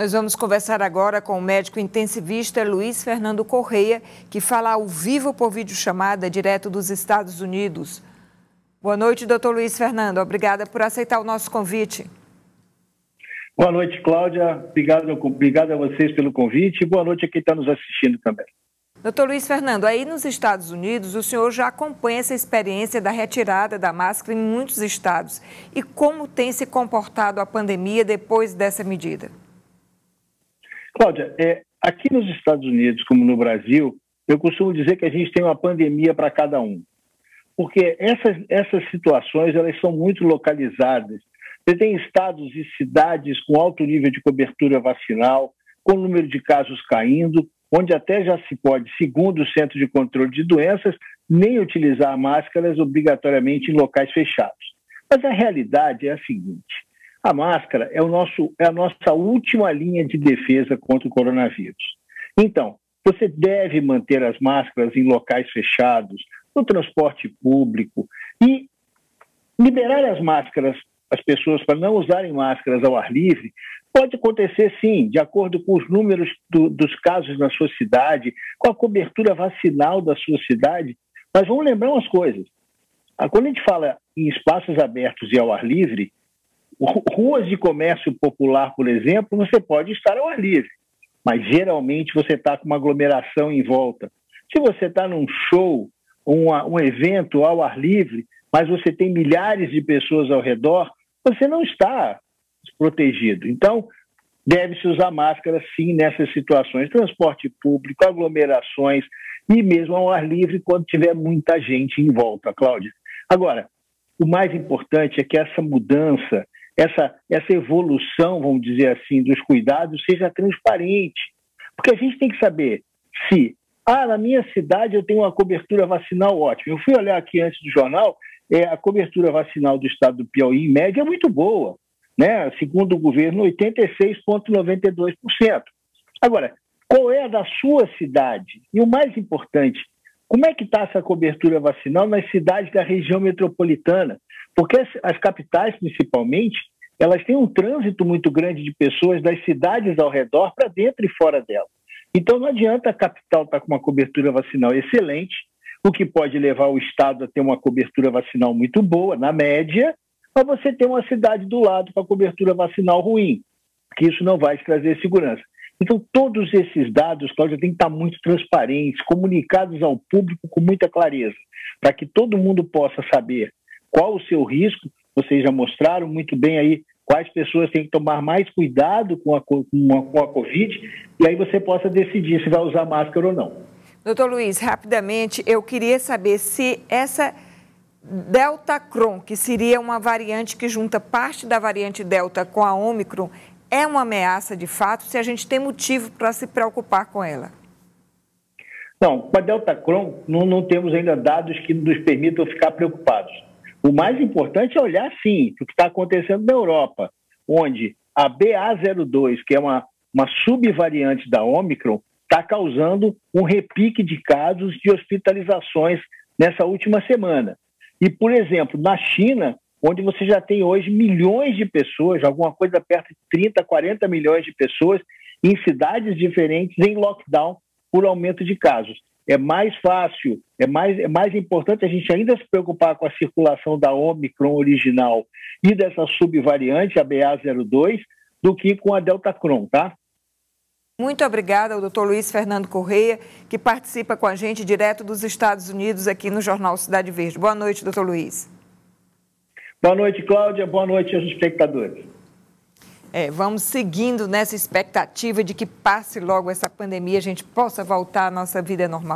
Nós vamos conversar agora com o médico intensivista Luiz Fernando Correia, que fala ao vivo por videochamada direto dos Estados Unidos. Boa noite, doutor Luiz Fernando. Obrigada por aceitar o nosso convite. Boa noite, Cláudia. Obrigado a vocês pelo convite e boa noite a quem está nos assistindo também. Doutor Luiz Fernando, aí nos Estados Unidos, o senhor já acompanha essa experiência da retirada da máscara em muitos estados. E como tem se comportado a pandemia depois dessa medida? Cláudia, aqui nos Estados Unidos, como no Brasil, eu costumo dizer que a gente tem uma pandemia para cada um. Porque essas situações, elas são muito localizadas. Você tem estados e cidades com alto nível de cobertura vacinal, com o número de casos caindo, onde até já se pode, segundo o Centro de Controle de Doenças, nem utilizar máscaras obrigatoriamente em locais fechados. Mas a realidade é a seguinte: a máscara é a nossa última linha de defesa contra o coronavírus. Então, você deve manter as máscaras em locais fechados, no transporte público, e liberar as máscaras, as pessoas para não usarem máscaras ao ar livre, pode acontecer sim, de acordo com os números dos casos na sua cidade, com a cobertura vacinal da sua cidade. Mas vamos lembrar umas coisas. Quando a gente fala em espaços abertos e ao ar livre, ruas de comércio popular, por exemplo, você pode estar ao ar livre, mas geralmente você está com uma aglomeração em volta. Se você está num show, um evento ao ar livre, mas você tem milhares de pessoas ao redor, você não está protegido. Então, deve-se usar máscara, sim, nessas situações. Transporte público, aglomerações e mesmo ao ar livre quando tiver muita gente em volta, Cláudia. Agora, o mais importante é que essa mudança, essa evolução, vamos dizer assim, dos cuidados seja transparente. Porque a gente tem que saber se, na minha cidade eu tenho uma cobertura vacinal ótima. Eu fui olhar aqui antes do jornal, a cobertura vacinal do estado do Piauí, em média, é muito boa, né? Segundo o governo, 86,92%. Agora, qual é a da sua cidade? E o mais importante, como é que está essa cobertura vacinal nas cidades da região metropolitana? Porque as capitais, principalmente, elas têm um trânsito muito grande de pessoas das cidades ao redor para dentro e fora dela. Então, não adianta a capital estar com uma cobertura vacinal excelente, o que pode levar o estado a ter uma cobertura vacinal muito boa, na média, mas você ter uma cidade do lado com a cobertura vacinal ruim, que isso não vai te trazer segurança. Então, todos esses dados, Cláudia, têm que estar muito transparentes, comunicados ao público com muita clareza, para que todo mundo possa saber qual o seu risco. Vocês já mostraram muito bem aí quais pessoas têm que tomar mais cuidado com a Covid, e aí você possa decidir se vai usar máscara ou não. Doutor Luiz, rapidamente, eu queria saber se essa Deltacron, que seria uma variante que junta parte da variante Delta com a Ômicron, é uma ameaça de fato, se a gente tem motivo para se preocupar com ela? Não, com a Deltacron não temos ainda dados que nos permitam ficar preocupados. O mais importante é olhar, sim, o que está acontecendo na Europa, onde a BA.02, que é uma subvariante da Ômicron, está causando um repique de casos de hospitalizações nessa última semana. E, por exemplo, na China, onde você já tem hoje milhões de pessoas, alguma coisa perto de 30, 40 milhões de pessoas, em cidades diferentes, em lockdown, por aumento de casos. É mais fácil, é mais importante a gente ainda se preocupar com a circulação da Ômicron original e dessa subvariante, a BA.02, do que com a Deltacron, tá? Muito obrigada ao doutor Luiz Fernando Correia, que participa com a gente direto dos Estados Unidos aqui no Jornal Cidade Verde. Boa noite, doutor Luiz. Boa noite, Cláudia. Boa noite aos espectadores. Vamos seguindo nessa expectativa de que passe logo essa pandemia, a gente possa voltar à nossa vida normal.